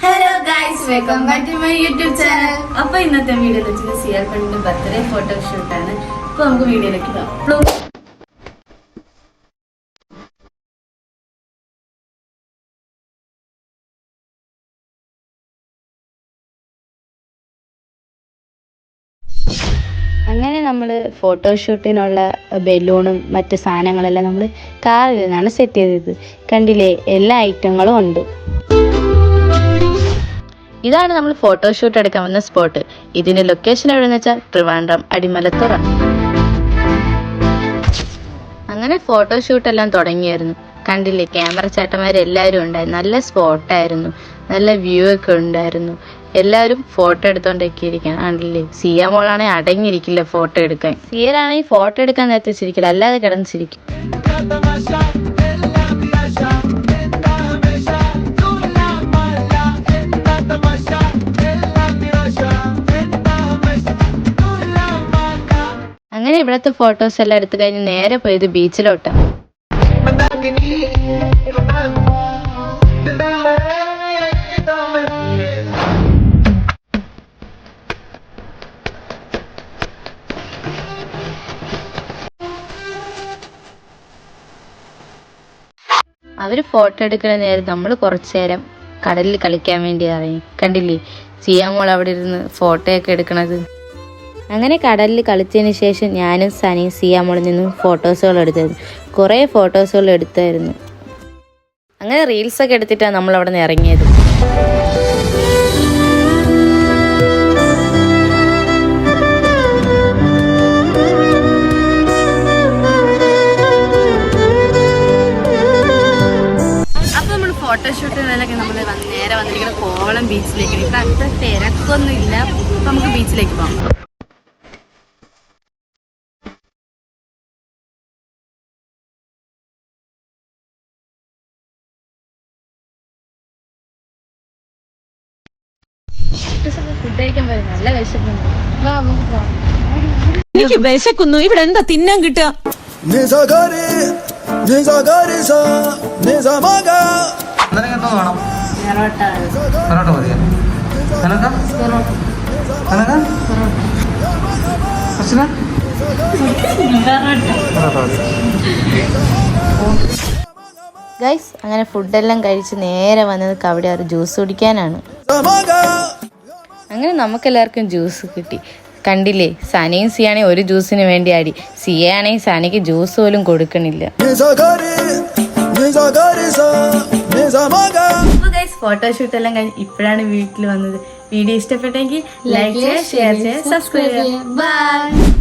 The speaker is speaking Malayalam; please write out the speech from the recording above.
Hello guys, welcome back to my YouTube channel. അപ്പൊ ഇന്നത്തെ വീഡിയോ വെച്ചിട്ട് സിയാൽ പെണ്ണിന്റെ ബർത്ത്ഡേ ഫോട്ടോഷൂട്ടാണ്. അപ്പൊ നമുക്ക് വീഡിയോയിലേക്ക് പോകാം. അങ്ങനെ നമ്മൾ ഫോട്ടോഷൂട്ടിനുള്ള ബലൂണും മറ്റ് സാധനങ്ങളെല്ലാം നമ്മൾ കാറിൽ നിന്നാണ് സെറ്റ് ചെയ്തത്. കണ്ടില്ലേ, എല്ലാ ഐറ്റങ്ങളും ഉണ്ട്. ഇതാണ് നമ്മൾ ഫോട്ടോഷൂട്ട് എടുക്കാൻ വന്ന സ്പോട്ട്. ഇതിന്റെ ലൊക്കേഷൻ എവിടെയെന്ന് വെച്ചാൽ ട്രിവാൻഡ്രം അടിമലത്തുറ. അങ്ങനെ ഫോട്ടോഷൂട്ട് എല്ലാം തുടങ്ങിയായിരുന്നു. കണ്ടില്ലേ, ക്യാമറ ചേട്ടന്മാരെല്ലാവരും ഉണ്ടായിരുന്നു. നല്ല സ്പോട്ടായിരുന്നു, നല്ല വ്യൂ ഒക്കെ ഉണ്ടായിരുന്നു. എല്ലാവരും ഫോട്ടോ എടുത്തോണ്ടൊക്കെ ഇരിക്കണം. കണ്ടില്ലേ, സിയ മോളാണെങ്കിൽ അടങ്ങിയിരിക്കില്ല ഫോട്ടോ എടുക്കാൻ. സിയലാണെങ്കിൽ ഫോട്ടോ എടുക്കാൻ നേരത്തെ ചിരിക്കില്ല, അല്ലാതെ കിടന്ന് ചിരിക്കും. അങ്ങനെ ഇവിടുത്തെ ഫോട്ടോസ് എല്ലാം എടുത്തു കഴിഞ്ഞ് നേരെ പോയത് ബീച്ചിലോട്ടാണ്. അവര് ഫോട്ടോ എടുക്കുന്ന നേരം നമ്മൾ കുറച്ചു നേരം കടലിൽ കളിക്കാൻ വേണ്ടി ഇറങ്ങി. കണ്ടില്ലേ, സിയാമോൾ അവിടെ ഇരുന്ന് ഫോട്ടോയൊക്കെ എടുക്കണത്. അങ്ങനെ കടലിൽ കളിച്ചതിന് ശേഷം ഞാനും സനിയും സിയാമോളിൽ നിന്നും ഫോട്ടോസുകൾ എടുത്തായിരുന്നു. കുറേ ഫോട്ടോസുകൾ എടുത്തായിരുന്നു. അങ്ങനെ റീൽസൊക്കെ എടുത്തിട്ടാണ് നമ്മൾ അവിടെ നിന്ന് ഇറങ്ങിയത്. ഫോട്ടോഷൂട്ടിനൊക്കെ നമ്മൾ നേരെ വന്നിരിക്കുന്ന കോവളം ബീച്ചിലേക്ക്. ഇപ്പം അത്ര തിരക്കൊന്നും ഇല്ല. അപ്പം നമുക്ക് ബീച്ചിലേക്ക് പോകാം. ഫുഡ് കഴിക്കാൻ പോയി, നല്ല വിശപ്പുണ്ട്. എനിക്ക് വിശക്കുന്നു. ഇവിടെ എന്താ തിന്നാൻ കിട്ടുക? ഗൈസ്, അങ്ങനെ ഫുഡെല്ലാം കഴിച്ച് നേരെ വന്നത് കവടിയാറ് ജ്യൂസ് കുടിക്കാനാണ്. അങ്ങനെ നമുക്കെല്ലാവർക്കും ജ്യൂസ് കിട്ടി. കണ്ടില്ലേ, സനയും സിയാണെങ്കിൽ ഒരു ജ്യൂസിന് വേണ്ടി ആടി. സിയാണെങ്കിൽ സനയ്ക്ക് ജ്യൂസ് പോലും കൊടുക്കണില്ല. ഫോട്ടോഷൂട്ട് എല്ലാം കഴിഞ്ഞ് ഇപ്പോഴാണ് വീട്ടിൽ വന്നത്. വീഡിയോ ഇഷ്ടപ്പെട്ടെങ്കിൽ ലൈക്ക് ചെയ്യുക, ഷെയർ ചെയ്യുക, സബ്സ്ക്രൈബ് ചെയ്യുക. ബൈ.